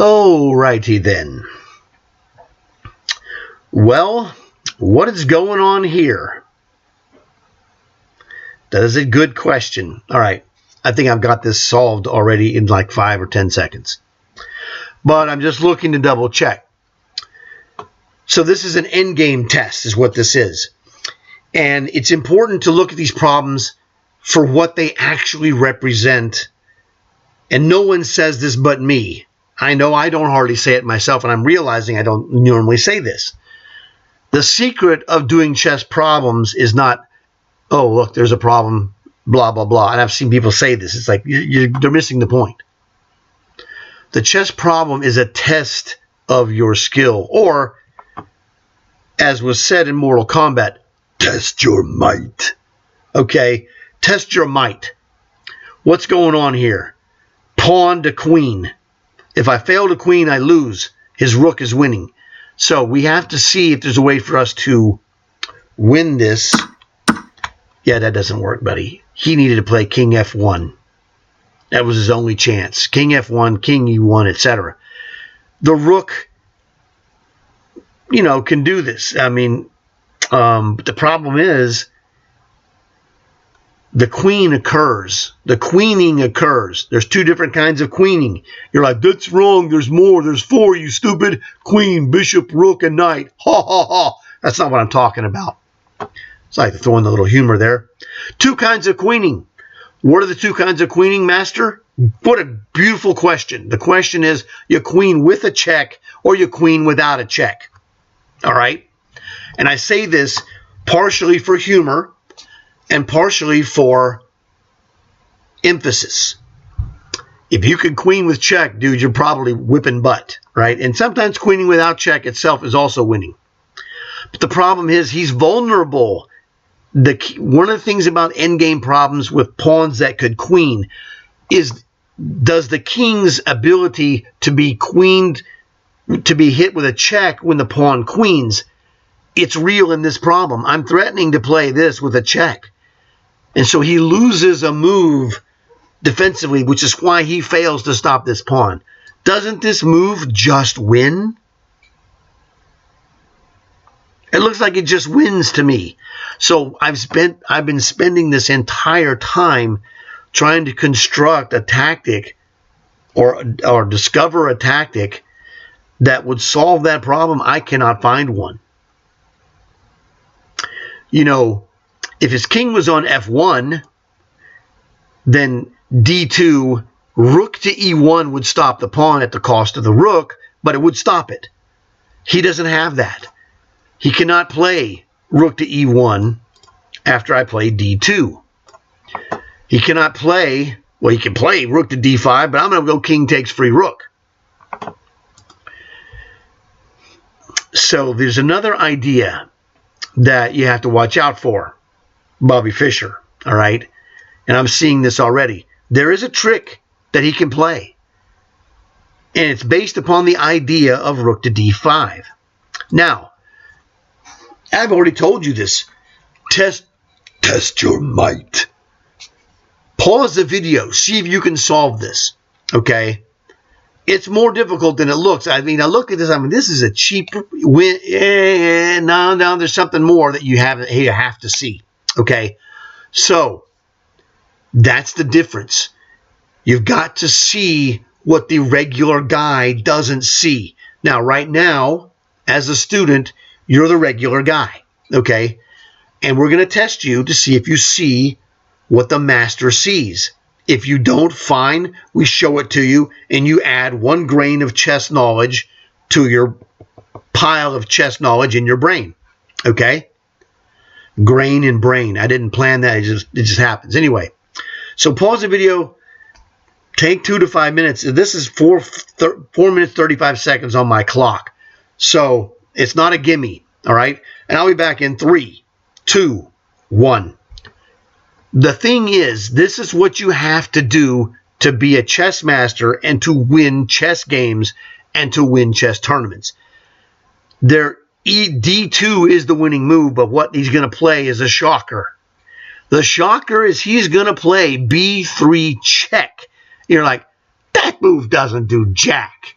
Alrighty then. Well, what is going on here? That is a good question. All right. I think I've got this solved already in like 5 or 10 seconds. But I'm just looking to double check. So this is an endgame test is what this is. And it's important to look at these problems for what they actually represent. And no one says this but me. I know I don't hardly say it myself, and I'm realizing I don't normally say this. The secret of doing chess problems is not, oh, look, there's a problem, blah, blah, blah. And I've seen people say this. It's like they're missing the point. The chess problem is a test of your skill, or, as was said in Mortal Kombat, test your might. Okay, test your might. What's going on here? Pawn to queen. If I fail to queen, I lose. His rook is winning. So we have to see if there's a way for us to win this. Yeah, that doesn't work, buddy. He needed to play king f1. That was his only chance. King f1, king e1, etc. The rook, can do this. I mean, but the problem is the queen occurs. The queening occurs. There's 2 different kinds of queening. You're like, that's wrong. There's more. There's 4, you stupid. Queen, bishop, rook, and knight. Ha, ha, ha. That's not what I'm talking about. It's like throwing the little humor there. 2 kinds of queening. What are the 2 kinds of queening, master? What a beautiful question. The question is, you queen with a check or you queen without a check. All right? And I say this partially for humor and partially for emphasis. If you can queen with check, dude, you're probably whipping butt, right? And sometimes queening without check itself is also winning. But the problem is he's vulnerable. One of the things about endgame problems with pawns that could queen is, does the king's ability to be queened, to be hit with a check when the pawn queens, it's real in this problem. I'm threatening to play this with a check. And so he loses a move defensively, which is why he fails to stop this pawn. Doesn't this move just win? It looks like it just wins to me. So I've been spending this entire time trying to construct a tactic or discover a tactic that would solve that problem. I cannot find one. If his king was on f1, then d2, rook to e1 would stop the pawn at the cost of the rook, but it would stop it. He doesn't have that. He cannot play rook to e1 after I play d2. He cannot play, well, he can play rook to d5, but I'm going to go king takes free rook. So there's another idea that you have to watch out for, Bobby Fischer, all right? And I'm seeing this already. There is a trick that he can play, and it's based upon the idea of rook to d5. Now, I've already told you this. Test your might. Pause the video. See if you can solve this, okay? It's more difficult than it looks. I mean, I look at this. I mean, this is a cheap win. No, there's something more that you have to see. Okay, so that's the difference. You've got to see what the regular guy doesn't see. Now, right now, as a student, you're the regular guy. Okay, and we're going to test you to see if you see what the master sees. If you don't, fine, we show it to you, and you add 1 grain of chess knowledge to your pile of chess knowledge in your brain. Okay? Grain and brain. I didn't plan that. It just happens. Anyway, so pause the video. Take 2 to 5 minutes. This is 4 minutes, 35 seconds on my clock. So it's not a gimme. All right? And I'll be back in 3, 2, 1. The thing is, this is what you have to do to be a chess master and to win chess games and to win chess tournaments. D2 is the winning move, but what he's going to play is a shocker. The shocker is he's going to play B3 check. You're like, that move doesn't do jack.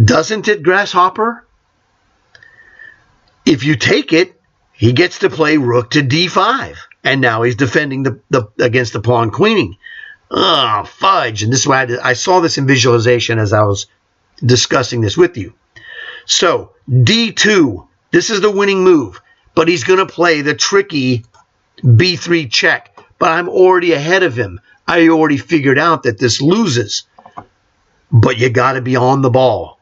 Doesn't it, Grasshopper? If you take it, he gets to play rook to d5. And now he's defending against the pawn queening. Oh, fudge. And this is why I saw this in visualization as I was discussing this with you. So, d2. This is the winning move. But he's going to play the tricky b3 check. But I'm already ahead of him. I already figured out that this loses. But you got to be on the ball.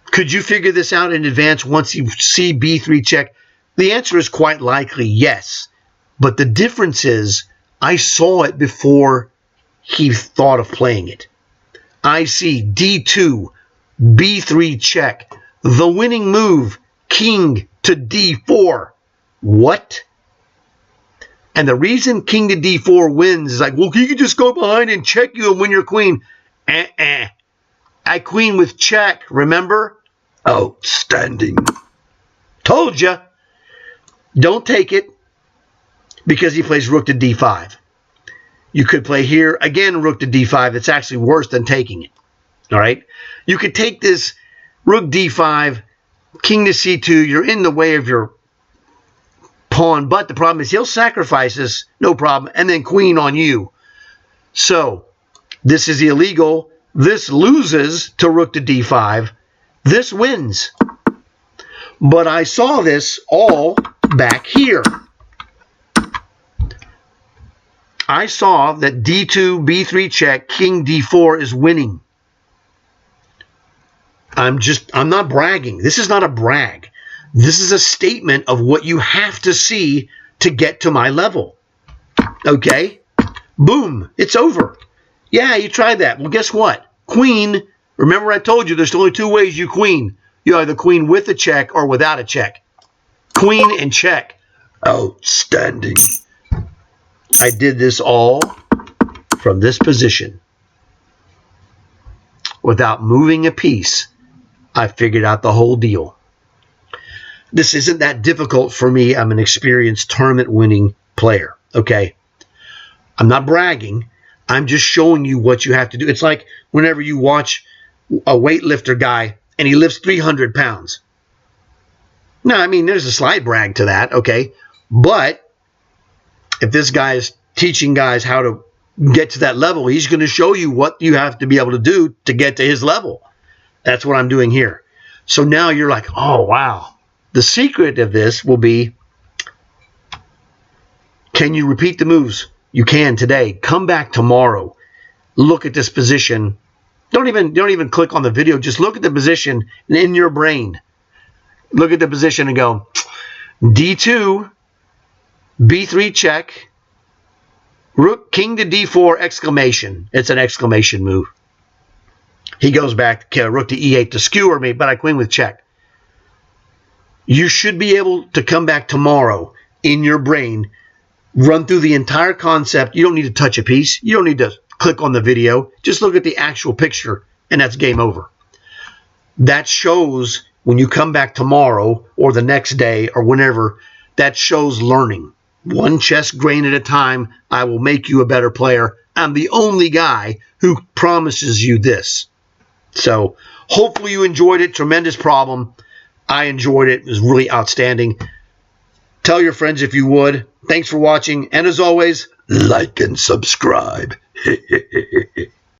Could you figure this out in advance once you see b3 check? The answer is quite likely yes. But the difference is I saw it before he thought of playing it. I see d2, b3 check, the winning move, king to d4. What? And the reason king to d4 wins is like, well, he could just go behind and check you and win your queen. I queen with check, remember? Outstanding. Told you. Don't take it because he plays rook to d5. You could play here, again, rook to d5. It's actually worse than taking it. All right? You could take this rook d5, king to c2. You're in the way of your pawn, but the problem is he'll sacrifice this, no problem, and then queen on you. So, this is illegal. This loses to rook to d5. This wins. But I saw this all back here. I saw that d2, b3 check, king d4 is winning. I'm not bragging. This is not a brag. This is a statement of what you have to see to get to my level. Okay? Boom. It's over. Yeah, you tried that. Well, guess what? Queen, remember I told you there's only two ways you queen. You either queen with a check or without a check. Queen and check. Outstanding. I did this all from this position. Without moving a piece, I figured out the whole deal. This isn't that difficult for me. I'm an experienced tournament-winning player, okay? I'm not bragging. I'm just showing you what you have to do. It's like whenever you watch a weightlifter guy and he lifts 300 pounds. Now, I mean, there's a slight brag to that, okay? But if this guy is teaching guys how to get to that level, he's going to show you what you have to be able to do to get to his level. That's what I'm doing here. So now you're like, oh, wow. The secret of this will be, can you repeat the moves? You can today. Come back tomorrow. Look at this position. Don't even click on the video. Just look at the position in your brain. Look at the position and go, D2, B3 check, rook, king to D4, exclamation. It's an exclamation move. He goes back, rook to E8 to skewer me, but I queen with check. You should be able to come back tomorrow in your brain, run through the entire concept. You don't need to touch a piece. You don't need to click on the video. Just look at the actual picture, and that's game over. That shows when you come back tomorrow or the next day or whenever, that shows learning. One chess grain at a time, I will make you a better player. I'm the only guy who promises you this. So hopefully you enjoyed it. Tremendous problem. I enjoyed it. It was really outstanding. Tell your friends if you would. Thanks for watching. And as always, like and subscribe.